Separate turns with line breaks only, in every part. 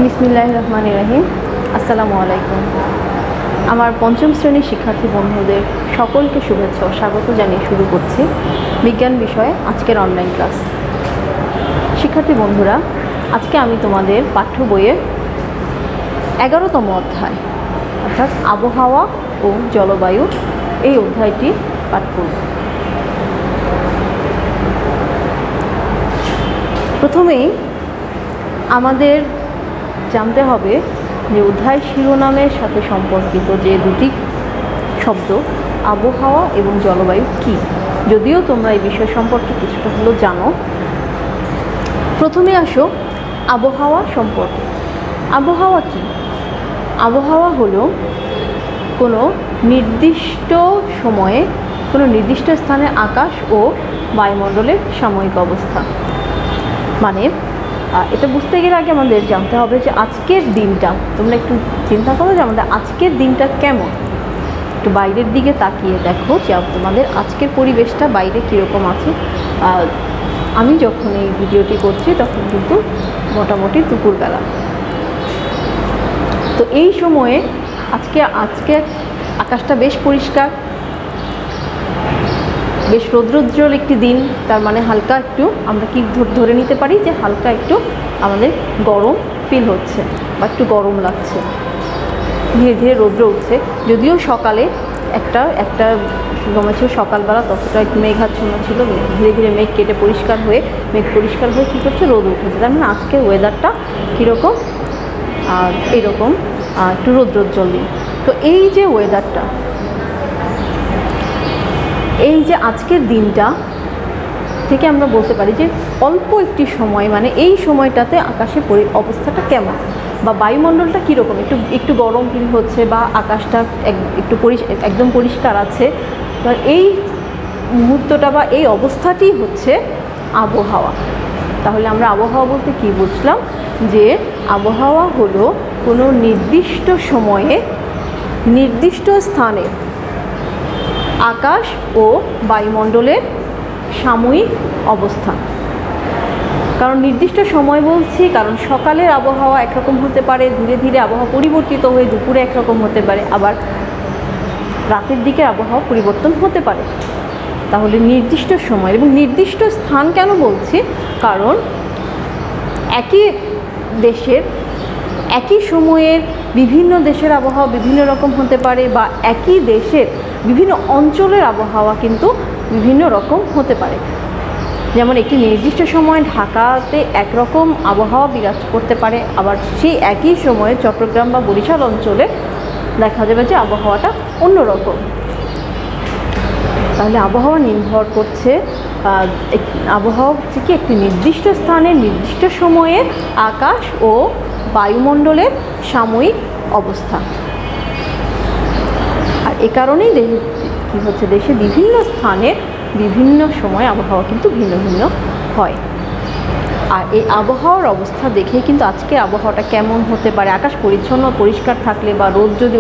বিসমিল্লাহির রহমানির রহিম। আসসালামু আলাইকুম। আমার পঞ্চম শ্রেণীর শিক্ষার্থী বন্ধুদের সকলকে শুভেচ্ছা ও স্বাগত জানিয়ে শুরু করছি বিজ্ঞান বিষয়ে আজকের অনলাইন ক্লাস। শিক্ষার্থী বন্ধুরা, আজকে আমি তোমাদের পাঠ্য বইয়ের 11তম অধ্যায় অর্থাৎ আবহাওয়া ও জলবায়ু এই অধ্যায়টি পাঠ করব। প্রথমেই আমাদের জানতে হবে যে অধ্যায় শিরোনামের সাথে সম্পর্কিত যে দুটি শব্দ আবহাওয়া এবং জলবায়ু কী, যদিও তোমরা এই বিষয় সম্পর্কে কিছুটা হলেও জানো। প্রথমে আসো আবহাওয়া সম্পর্কে। আবহাওয়া কী? আবহাওয়া হলো কোনো নির্দিষ্ট সময়ে কোনো নির্দিষ্ট স্থানে আকাশ ও বায়ুমণ্ডলের সাময়িক অবস্থা। মানে এটা বুঝতে গেলে আগে আমাদের জানতে হবে যে আজকের দিনটা, তোমরা একটু চিন্তা করো যে আমাদের আজকের দিনটা কেমন। একটু বাইরের দিকে তাকিয়ে দেখো যে তোমাদের আজকের পরিবেশটা বাইরে কীরকম আছে। আমি যখন এই ভিডিওটি করছি তখন কিন্তু মোটামুটি দুপুরবেলা। তো এই সময়ে আজকে আকাশটা বেশ পরিষ্কার, বেশ রৌদ্রোজ্জ্বল একটি দিন। তার মানে হালকা একটু আমরা কি ধরে নিতে পারি যে হালকা একটু আমাদের গরম ফিল হচ্ছে বা একটু গরম লাগছে। ধীরে ধীরে রৌদ্র উঠছে, যদিও সকালে একটা সময় ছিল সকালবেলা ততটা একটু মেঘাচ্ছন্ন ছিল। ধীরে ধীরে মেঘ কেটে পরিষ্কার হয়ে কী করছে, রোদ উঠেছে। তার মানে আজকের ওয়েদারটা কীরকম, এরকম একটু রৌদ্রোজ্জ্বল দিন। তো এই যে ওয়েদারটা, এই যে আজকের দিনটা থেকে আমরা বলতে পারি যে অল্প একটি সময়, মানে এই সময়টাতে আকাশের অবস্থাটা কেমন বা বায়ুমণ্ডলটা কীরকম, একটু গরম ফিল হচ্ছে বা আকাশটা একটু একদম পরিষ্কার আছে। তো এই মুহূর্তটা বা এই অবস্থাটি হচ্ছে আবহাওয়া। তাহলে আমরা আবহাওয়া বলতে কী বুঝলাম? যে আবহাওয়া হলো কোনো নির্দিষ্ট সময়ে নির্দিষ্ট স্থানে আকাশ ও বায়ুমণ্ডলের সাময়িক অবস্থা। কারণ নির্দিষ্ট সময় বলছি কারণ সকালের আবহাওয়া একরকম হতে পারে, ধীরে ধীরে আবহাওয়া পরিবর্তিত হয়ে দুপুরে একরকম হতে পারে, আবার রাতের দিকে আবহাওয়া পরিবর্তন হতে পারে। তাহলে নির্দিষ্ট সময় এবং নির্দিষ্ট স্থান কেন বলছি? কারণ একই দেশের একই সময়ের বিভিন্ন দেশের আবহাওয়া বিভিন্ন রকম হতে পারে, বা একই দেশের বিভিন্ন অঞ্চলের আবহাওয়া কিন্তু বিভিন্ন রকম হতে পারে। যেমন একটি নির্দিষ্ট সময় ঢাকাতে একরকম আবহাওয়া বিরাজ করতে পারে, আবার সেই একই সময়ে চট্টগ্রাম বা বরিশাল অঞ্চলে দেখা যাবে যে আবহাওয়াটা অন্যরকম। তাহলে আবহাওয়া নির্ভর করছে, আবহাওয়া হচ্ছে কি একটি নির্দিষ্ট স্থানে নির্দিষ্ট সময়ে আকাশ ও বায়ুমণ্ডলের সাময়িক অবস্থা। আর এ কারণেই কী হচ্ছে, দেশে বিভিন্ন স্থানে বিভিন্ন সময় আবহাওয়া কিন্তু ভিন্ন ভিন্ন হয়। আর এই আবহাওয়ার অবস্থা দেখেই কিন্তু আজকে আবহাওয়াটা কেমন হতে পারে। আকাশ পরিচ্ছন্ন পরিষ্কার থাকলে বা রোদ যদি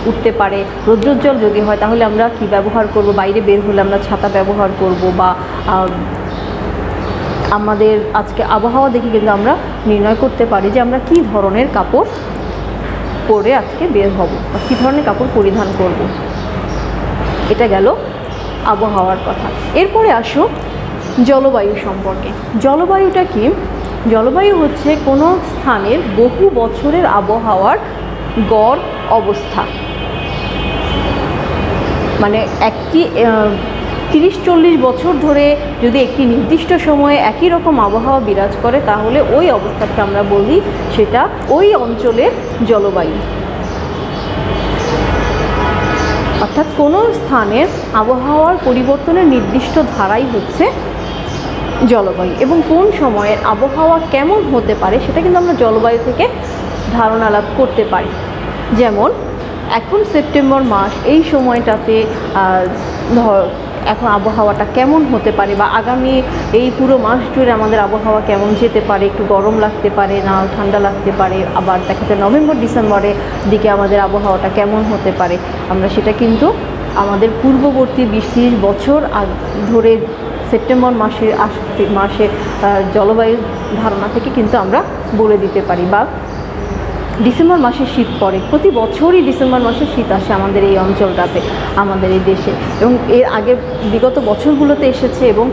উঠতে পারে, রৌদ্রোজ্জ্বল যদি হয়, তাহলে আমরা কি ব্যবহার করব? বাইরে বের হলে আমরা ছাতা ব্যবহার করব, বা আমাদের আজকে আবহাওয়া দেখে কিন্তু আমরা নির্ণয় করতে পারি যে আমরা কী ধরনের কাপড় পরে আজকে বের হব বা কী ধরনের কাপড় পরিধান করব। এটা গেল আবহাওয়ার কথা। এরপরে আসো জলবায়ু সম্পর্কে। জলবায়ুটা কি? জলবায়ু হচ্ছে কোনো স্থানের বহু বছরের আবহাওয়ার গড় অবস্থা। মানে একটি 30-40 বছর ধরে যদি একটি নির্দিষ্ট সময়ে একই রকম আবহাওয়া বিরাজ করে, তাহলে ওই অবস্থাকে আমরা বলি সেটা ওই অঞ্চলের জলবায়ু। অর্থাৎ কোনো স্থানের আবহাওয়ার পরিবর্তনের নির্দিষ্ট ধারাই হচ্ছে জলবায়ু, এবং কোন সময়ের আবহাওয়া কেমন হতে পারে সেটা কিন্তু আমরা জলবায়ু থেকে ধারণা লাভ করতে পারি। যেমন এখন সেপ্টেম্বর মাস, এই সময়টাতে এখন আবহাওয়াটা কেমন হতে পারে, বা আগামী এই পুরো মাস জুড়ে আমাদের আবহাওয়া কেমন যেতে পারে। একটু গরম লাগতে পারে, না ঠান্ডা লাগতে পারে, আবার দেখা যায় নভেম্বর ডিসেম্বরের দিকে আমাদের আবহাওয়াটা কেমন হতে পারে। আমরা সেটা কিন্তু আমাদের পূর্ববর্তী 20-30 বছর ধরে সেপ্টেম্বর মাসের জলবায়ু ধারণা থেকে কিন্তু আমরা বলে দিতে পারি বা ডিসেম্বর মাসে শীত পড়ে, প্রতি বছরই ডিসেম্বর মাসে শীত আসে আমাদের এই অঞ্চলটাতে, আমাদের এই দেশে, এবং এর আগে বিগত বছরগুলোতে এসেছে, এবং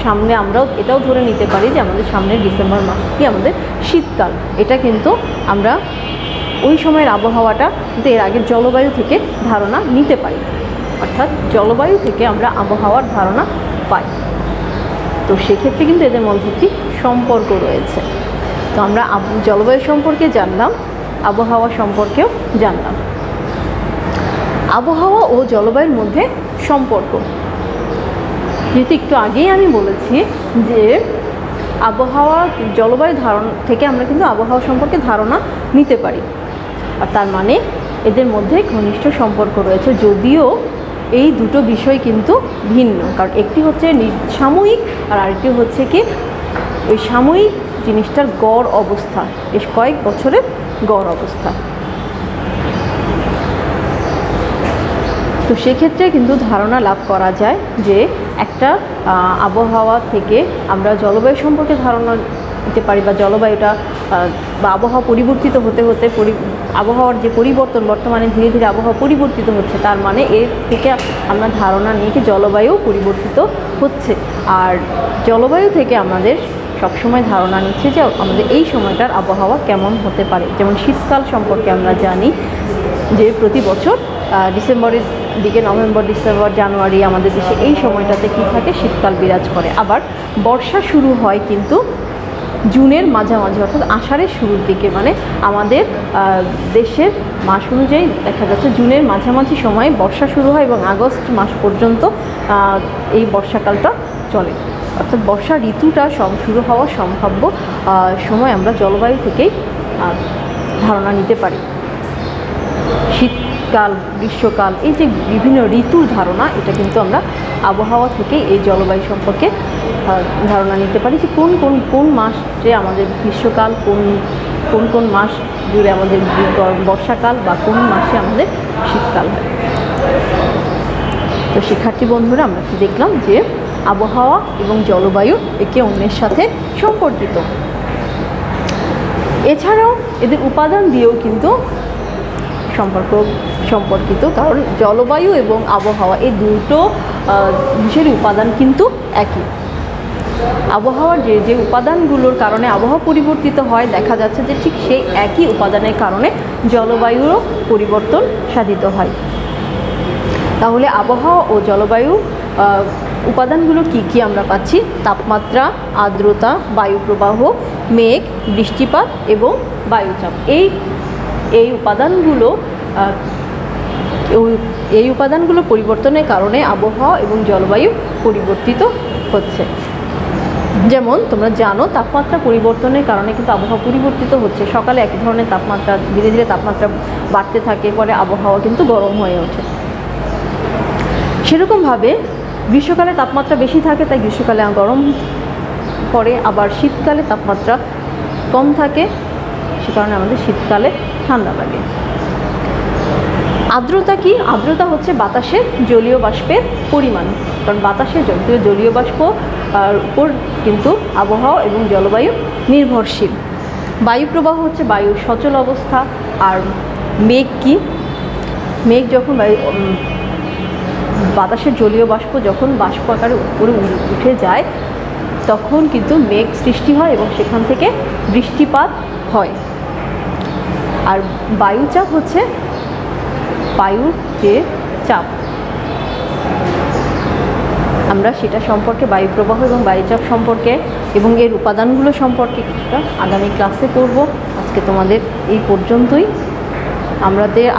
সামনে আমরাও এটাও ধরে নিতে পারি যে আমাদের সামনের ডিসেম্বর মাসটি আমাদের শীতকাল। এটা কিন্তু আমরা ওই সময়ের আবহাওয়াটা কিন্তু এর আগের জলবায়ু থেকে ধারণা নিতে পারি, অর্থাৎ জলবায়ু থেকে আমরা আবহাওয়ার ধারণা পাই। তো সেক্ষেত্রে কিন্তু এদের মধ্যে একটি সম্পর্ক রয়েছে। তো আমরা জলবায়ু সম্পর্কে জানলাম, আবহাওয়া সম্পর্কেও জানলাম। আবহাওয়া ও জলবায়ুর মধ্যে সম্পর্ক, যেহেতু একটু আগেই আমি বলেছি যে আবহাওয়া জলবায়ু থেকে আমরা কিন্তু আবহাওয়া সম্পর্কে ধারণা নিতে পারি, আর তার মানে এদের মধ্যে ঘনিষ্ঠ সম্পর্ক রয়েছে, যদিও এই দুটো বিষয় কিন্তু ভিন্ন। কারণ একটি হচ্ছে সাময়িক, আর আরেকটি হচ্ছে কি ওই সাময়িক জিনিসটার গড় অবস্থা, বেশ কয়েক বছরের গড় অবস্থা। তো সেক্ষেত্রে কিন্তু ধারণা লাভ করা যায় যে একটা আবহাওয়া থেকে আমরা জলবায়ু সম্পর্কে ধারণা নিতে পারি, বা জলবায়ুটা বা আবহাওয়া পরিবর্তিত হতে হতে আবহাওয়ার যে পরিবর্তন, বর্তমানে ধীরে ধীরে আবহাওয়া পরিবর্তিত হচ্ছে, তার মানে এর থেকে আমরা ধারণা নিয়ে কি জলবায়ু পরিবর্তিত হচ্ছে। আর জলবায়ু থেকে আমাদের সবসময় ধারণা নিচ্ছে যে আমাদের এই সময়টার আবহাওয়া কেমন হতে পারে। যেমন শীতকাল সম্পর্কে আমরা জানি যে প্রতি বছর ডিসেম্বরের দিকে, নভেম্বর, ডিসেম্বর, জানুয়ারি আমাদের দেশে এই সময়টাতে কী থাকে, শীতকাল বিরাজ করে। আবার বর্ষা শুরু হয় কিন্তু জুনের মাঝামাঝি, অর্থাৎ আষাঢ়ের শুরুর দিকে, মানে আমাদের দেশের মাস অনুযায়ী দেখা যাচ্ছে জুনের মাঝামাঝি সময় বর্ষা শুরু হয় এবং আগস্ট মাস পর্যন্ত এই বর্ষাকালটা চলে। অর্থাৎ বর্ষা ঋতুটা শুরু হওয়া সম্ভাব্য সময় আমরা জলবায়ু থেকেই ধারণা নিতে পারি। শীতকাল, গ্রীষ্মকাল, এই যে বিভিন্ন ঋতুর ধারণা, এটা কিন্তু আমরা আবহাওয়া থেকে এই জলবায়ু সম্পর্কে ধারণা নিতে পারি যে কোন মাসে আমাদের গ্রীষ্মকাল, কোন মাস জুড়ে আমাদের বর্ষাকাল, বা কোন মাসে আমাদের শীতকাল হয়। তো শিক্ষার্থী বন্ধুরা, আমরা কি দেখলাম যে আবহাওয়া এবং জলবায়ু একে অন্যের সাথে সম্পর্কিত। এছাড়াও এদের উপাদান দিয়েও কিন্তু সম্পর্কিত, কারণ জলবায়ু এবং আবহাওয়া এই দুটো বিষয়ের উপাদান কিন্তু একই। আবহাওয়ার যে উপাদানগুলোর কারণে আবহাওয়া পরিবর্তিত হয়, দেখা যাচ্ছে যে ঠিক সেই একই উপাদানের কারণে জলবায়ুরও পরিবর্তন সাধিত হয়। তাহলে আবহাওয়া ও জলবায়ু উপাদানগুলো কি কি আমরা পাচ্ছি? তাপমাত্রা, আর্দ্রতা, বায়ু প্রবাহ, মেঘ, বৃষ্টিপাত এবং বায়ুচাপ। এই উপাদানগুলো পরিবর্তনের কারণে আবহাওয়া এবং জলবায়ু পরিবর্তিত হচ্ছে। যেমন তোমরা জানো, তাপমাত্রা পরিবর্তনের কারণে কিন্তু আবহাওয়া পরিবর্তিত হচ্ছে। সকালে এক ধরনের তাপমাত্রা, ধীরে ধীরে তাপমাত্রা বাড়তে থাকে, পরে আবহাওয়া কিন্তু গরম হয়ে ওঠে। সেরকমভাবে গ্রীষ্মকালে তাপমাত্রা বেশি থাকে, তাই গ্রীষ্মকালে গরম পড়ে, আবার শীতকালে তাপমাত্রা কম থাকে, সে কারণে আমাদের শীতকালে ঠান্ডা লাগে। আর্দ্রতা কি? আর্দ্রতা হচ্ছে বাতাসের জলীয় বাষ্পের পরিমাণ, কারণ বাতাসের জলীয় বাষ্প উপর কিন্তু আবহাওয়া এবং জলবায়ু নির্ভরশীল। বায়ু প্রবাহ হচ্ছে বায়ুর সচল অবস্থা। আর মেঘ কি? মেঘ যখন বাতাসের জলীয় বাষ্প যখন বাষ্প আকারে উপরে উঠে যায়, তখন কিন্তু মেঘ সৃষ্টি হয় এবং সেখান থেকে বৃষ্টিপাত হয়। আর বায়ুচাপ হচ্ছে বায়ুর যে চাপ, আমরা সেটা সম্পর্কে, বায়ু প্রবাহ এবং বায়ুচাপ সম্পর্কে এবং এর উপাদানগুলো সম্পর্কে কিছুটা আগামী ক্লাসে পড়ব। আজকে তোমাদের এই পর্যন্তই।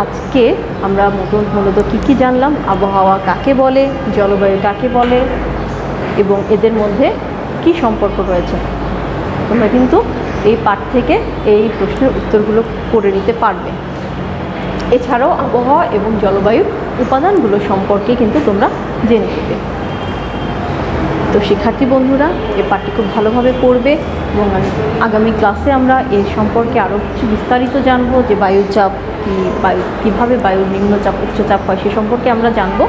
আজকে আমরা মূলত কী জানলাম, আবহাওয়া কাকে বলে, জলবায়ু কাকে বলে এবং এদের মধ্যে কি সম্পর্ক রয়েছে। তোমরা কিন্তু এই পাঠ থেকে এই প্রশ্নের উত্তরগুলো করে নিতে পারবে। এছাড়াও আবহাওয়া এবং জলবায়ু উপাদানগুলো সম্পর্কে কিন্তু তোমরা জেনে নেবে। তো শিক্ষার্থী বন্ধুরা, এই পাঠটি খুব ভালোভাবে পড়বে এবং আগামী ক্লাসে আমরা এর সম্পর্কে আরও কিছু বিস্তারিত জানবো, যে বায়ুচাপ কীভাবে বায়ুর নিম্নচাপ উচ্চচাপ হয় সে সম্পর্কে আমরা জানবো।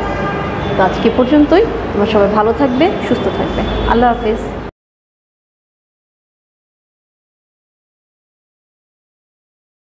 তো আজকে পর্যন্তই। তোমরা সবাই ভালো থাকবে, সুস্থ থাকবে। আল্লাহ হাফেজ।